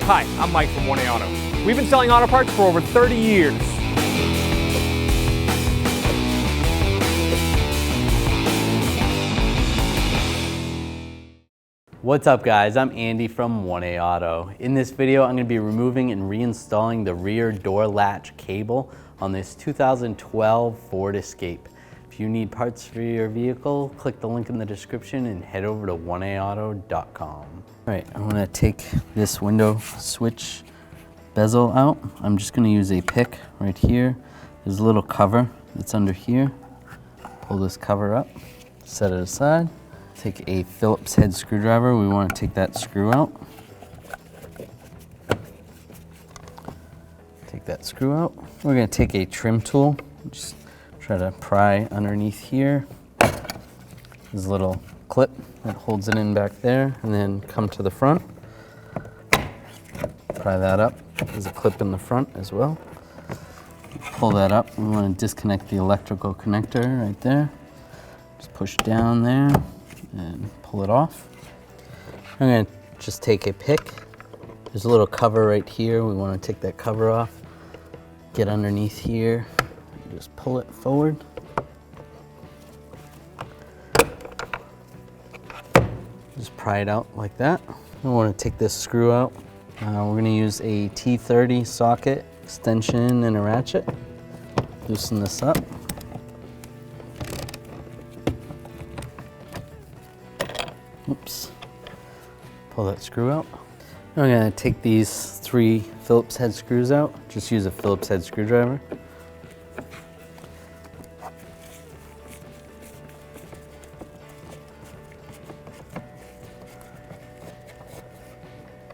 Hi, I'm Mike from 1A Auto. We've been selling auto parts for over 30 years. What's up guys, I'm Andy from 1A Auto. In this video, I'm going to be removing and reinstalling the rear door latch cable on this 2012 Ford Escape. If you need parts for your vehicle, click the link in the description and head over to 1aauto.com. All right, I'm going to take this window switch bezel out. I'm just going to use a pick right here. There's a little cover that's under here. Pull this cover up, set it aside. Take a Phillips head screwdriver. We want to take that screw out. Take that screw out. We're going to take a trim tool. Just try to pry underneath here. There's a little clip that holds it in back there, and then come to the front. Pry that up. There's a clip in the front as well. Pull that up. We want to disconnect the electrical connector right there. Just push down there and pull it off. I'm going to just take a pick. There's a little cover right here. We want to take that cover off. Get underneath here. And just pull it forward. Just pry it out like that. We want to take this screw out. We're going to use a T30 socket extension and a ratchet. Loosen this up. Oops. Pull that screw out. Now I'm going to take these 3 Phillips head screws out. Just use a Phillips head screwdriver.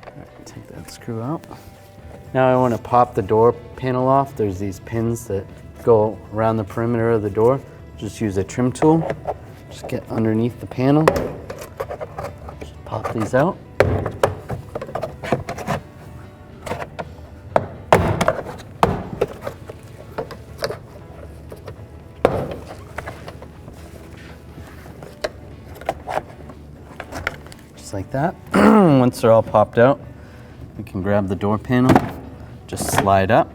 Alright, take that screw out. Now I want to pop the door panel off. There's these pins that go around the perimeter of the door. Just use a trim tool. Just get underneath the panel. Pop these out. Just like that. Once they're all popped out, we can grab the door panel, just slide up.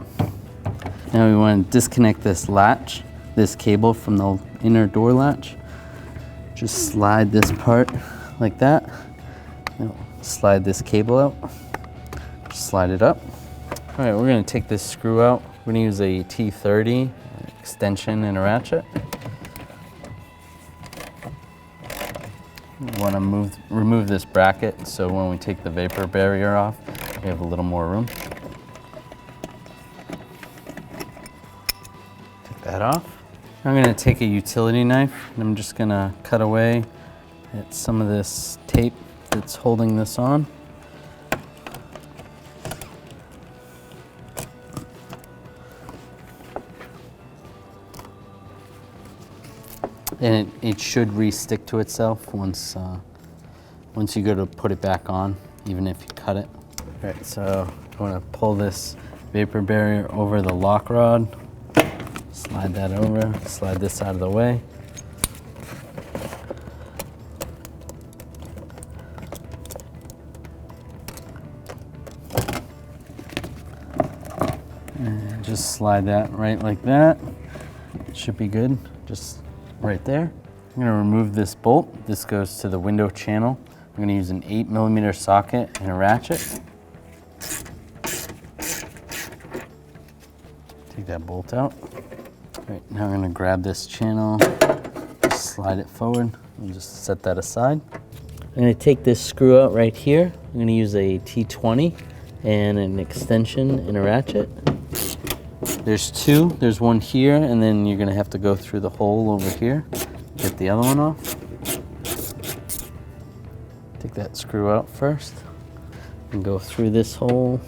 Now we want to disconnect this latch, this cable from the inner door latch. Just slide this part like that. Slide this cable out, just slide it up. All right, we're going to take this screw out. We're going to use a T30 extension and a ratchet. We want to remove this bracket so when we take the vapor barrier off, we have a little more room. Take that off. I'm going to take a utility knife and I'm just going to cut away at some of this tape that's holding this on. And it should re-stick to itself once you go to put it back on, even if you cut it. All right, so I'm going to pull this vapor barrier over the lock rod, slide that over, slide this out of the way. And just slide that right like that. It should be good, just right there. I'm going to remove this bolt. This goes to the window channel. I'm going to use an 8mm socket and a ratchet. Take that bolt out. All right, now I'm going to grab this channel, just slide it forward, and just set that aside. I'm going to take this screw out right here. I'm going to use a T20 and an extension and a ratchet. There's 2. There's one here, and then you're going to have to go through the hole over here. Get the other one off. Take that screw out first. And go through this hole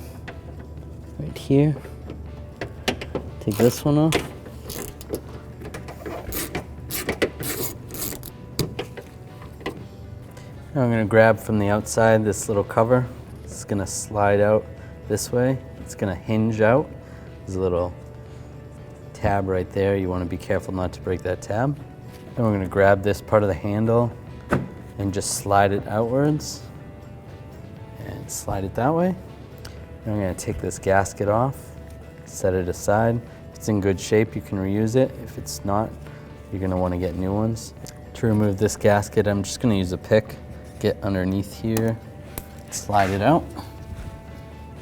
right here. Take this one off. Now I'm going to grab from the outside this little cover. It's going to slide out this way. It's going to hinge out. There's a little tab right there. You want to be careful not to break that tab. Then we're going to grab this part of the handle and just slide it outwards and slide it that way. I'm going to take this gasket off, set it aside. If it's in good shape, you can reuse it. If it's not, you're going to want to get new ones. To remove this gasket, I'm just going to use a pick, get underneath here, slide it out.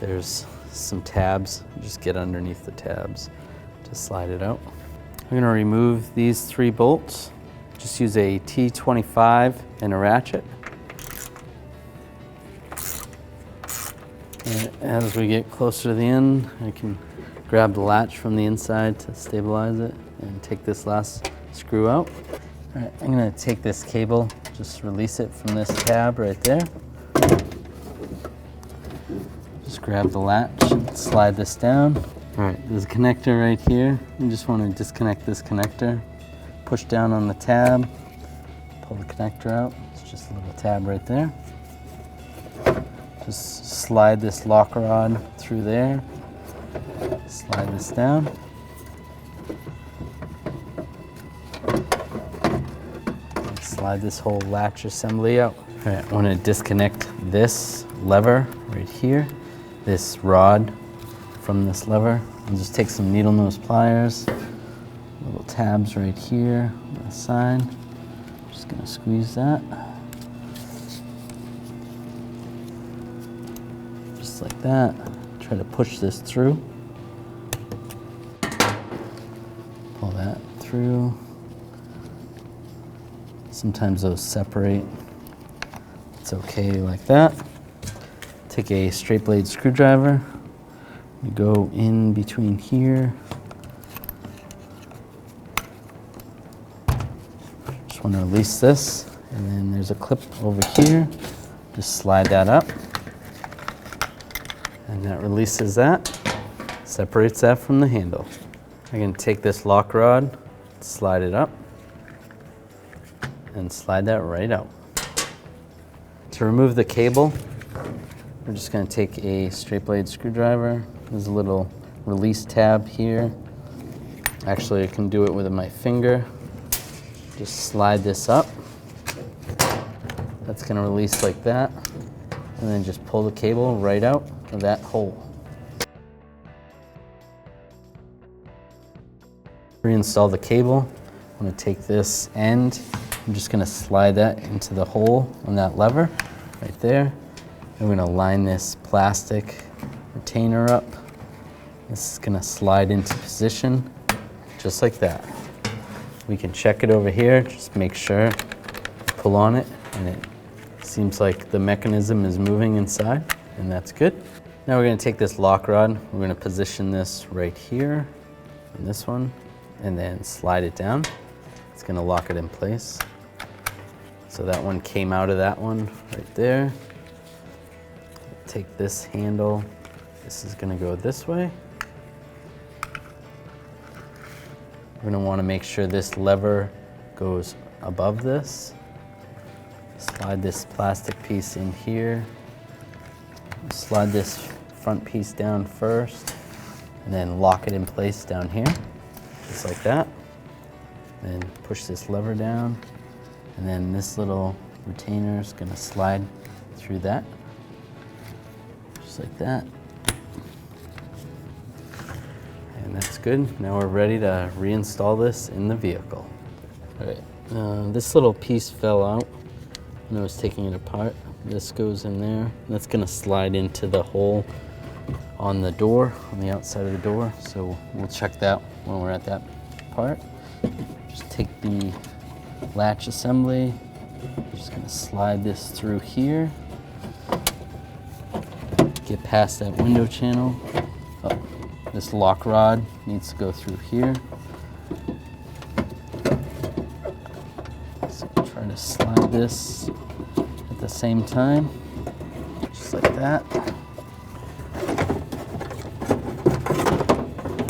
There's some tabs, just get underneath the tabs to slide it out. I'm going to remove these 3 bolts. Just use a T25 and a ratchet. And as we get closer to the end, I can grab the latch from the inside to stabilize it and take this last screw out. All right, I'm going to take this cable, just release it from this tab right there. Just grab the latch and slide this down. All right, there's a connector right here. You just want to disconnect this connector. Push down on the tab, pull the connector out. It's just a little tab right there. Just slide this lock rod through there. Slide this down. And slide this whole latch assembly out. All right, I want to disconnect this lever right here, this rod from this lever. I'll just take some needle nose pliers, little tabs right here on the side. Just gonna squeeze that. Just like that. Try to push this through. Pull that through. Sometimes those separate. It's okay like that. Take a straight blade screwdriver. You go in between here. Just want to release this, and then there's a clip over here. Just slide that up, and that releases that, separates that from the handle. I'm going to take this lock rod, slide it up, and slide that right out. To remove the cable, we're just going to take a straight blade screwdriver. There's a little release tab here. Actually, I can do it with my finger. Just slide this up. That's going to release like that. And then just pull the cable right out of that hole. Reinstall the cable. I'm going to take this end. I'm just going to slide that into the hole on that lever right there. I'm going to line this plastic retainer up. This is going to slide into position just like that. We can check it over here, just make sure, pull on it, and it seems like the mechanism is moving inside, and that's good. Now we're going to take this lock rod, we're going to position this right here, and this one, and then slide it down. It's going to lock it in place. So that one came out of that one right there. Take this handle, this is going to go this way. We're going to want to make sure this lever goes above this. Slide this plastic piece in here. Slide this front piece down first, and then lock it in place down here, just like that. Then push this lever down, and then this little retainer is going to slide through that, just like that. And that's good. Now we're ready to reinstall this in the vehicle. All right, this little piece fell out when I was taking it apart. This goes in there. That's gonna slide into the hole on the door, on the outside of the door. So we'll check that when we're at that part. Just take the latch assembly. I'm just gonna slide this through here. Get past that window channel. Oh, this lock rod needs to go through here. So try to slide this at the same time, just like that.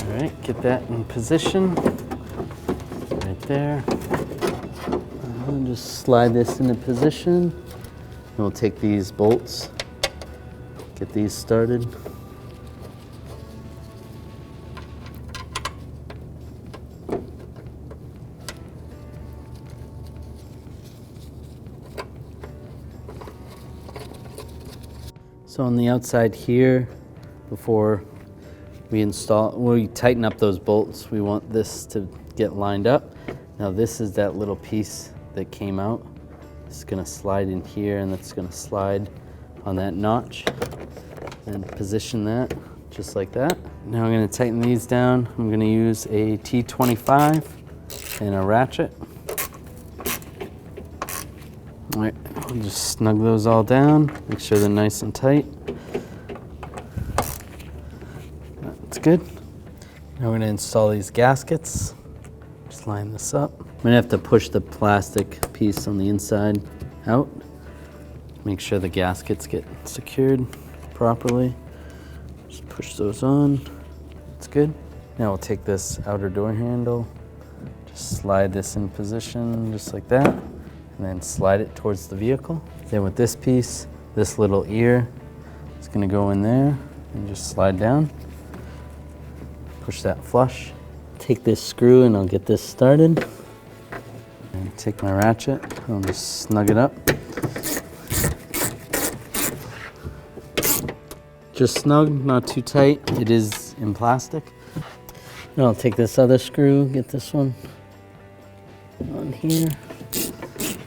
All right, get that in position, right there. And just slide this into position. And we'll take these bolts, get these started. So on the outside here, before we tighten up those bolts. We want this to get lined up. Now this is that little piece that came out. It's gonna slide in here, and that's gonna slide on that notch. And position that just like that. Now I'm gonna tighten these down. I'm gonna use a T25 and a ratchet. All right, we'll just snug those all down, make sure they're nice and tight. That's good. Now we're gonna install these gaskets. Just line this up. I'm gonna have to push the plastic piece on the inside out. Make sure the gaskets get secured properly. Just push those on. It's good. Now we'll take this outer door handle, just slide this in position just like that, and then slide it towards the vehicle. Then with this piece, this little ear is gonna go in there and just slide down. Push that flush. Take this screw and I'll get this started. And take my ratchet, I'll just snug it up. Just snug, not too tight. It is in plastic. Now I'll take this other screw, get this one on here,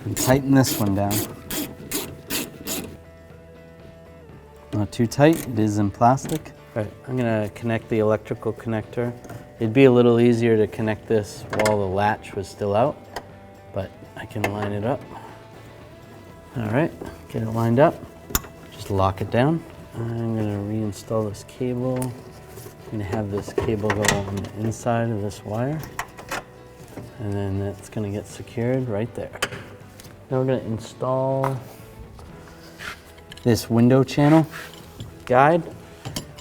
and tighten this one down. Not too tight, it is in plastic. All right, I'm gonna connect the electrical connector. It'd be a little easier to connect this while the latch was still out, but I can line it up. All right, get it lined up. Just lock it down. I'm gonna reinstall this cable. I'm gonna have this cable go on the inside of this wire, and then that's gonna get secured right there. Now we're gonna install this window channel guide,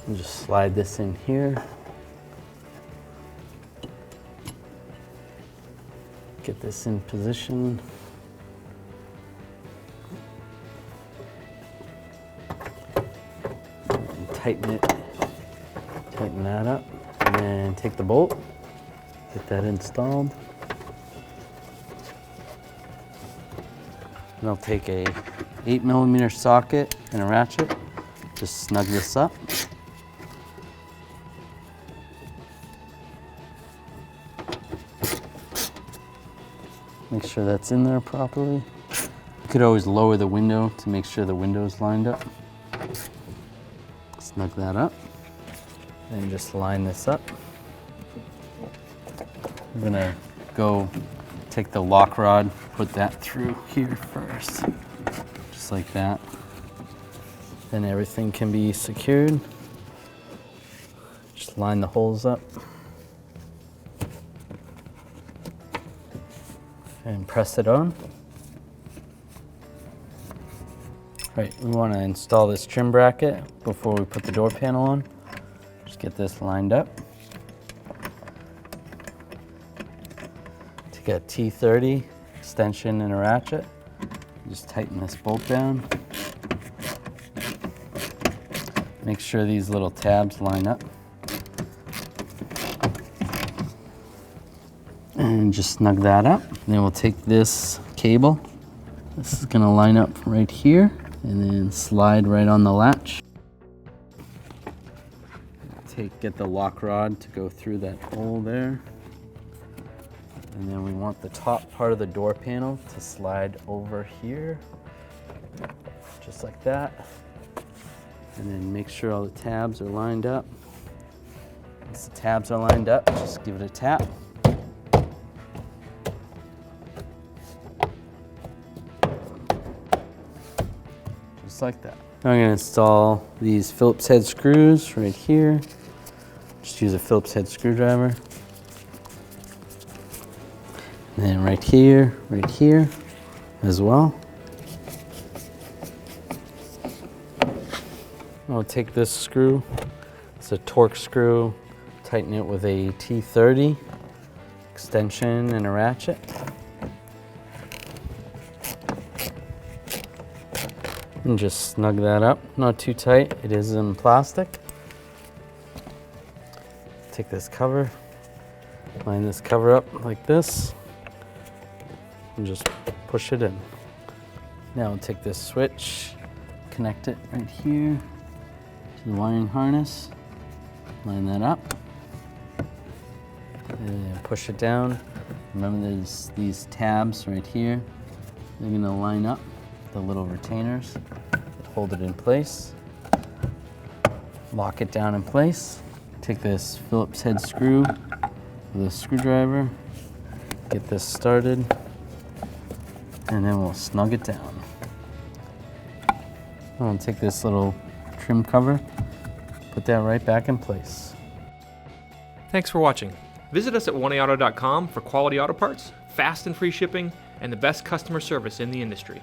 and just slide this in here. Get this in position. Tighten it, tighten that up, and then take the bolt, get that installed. And I'll take a 8mm socket and a ratchet, just snug this up. Make sure that's in there properly. You could always lower the window to make sure the window's lined up. Snug that up, and just line this up. I'm gonna go take the lock rod, put that through here first, just like that. Then everything can be secured. Just line the holes up. And press it on. Right, we want to install this trim bracket before we put the door panel on. Just get this lined up. Take a T30 extension and a ratchet. Just tighten this bolt down. Make sure these little tabs line up. And just snug that up. And then we'll take this cable. This is going to line up right here, and then slide right on the latch. Get the lock rod to go through that hole there. And then we want the top part of the door panel to slide over here, just like that. And then make sure all the tabs are lined up. Once the tabs are lined up, just give it a tap. Just like that. Now I'm going to install these Phillips head screws right here. Just use a Phillips head screwdriver. And then right here as well. I'll take this screw. It's a Torx screw. Tighten it with a T30 extension and a ratchet. And just snug that up, not too tight. It is in plastic. Take this cover, line this cover up like this, and just push it in. Now I'll take this switch, connect it right here, to the wiring harness, line that up, and push it down. Remember there's these tabs right here. They're gonna line up the little retainers that hold it in place. Lock it down in place. Take this Phillips head screw with a screwdriver, get this started, and then we'll snug it down. I'll take this little trim cover, put that right back in place. Thanks for watching. Visit us at oneauto.com for quality auto parts, fast and free shipping, and the best customer service in the industry.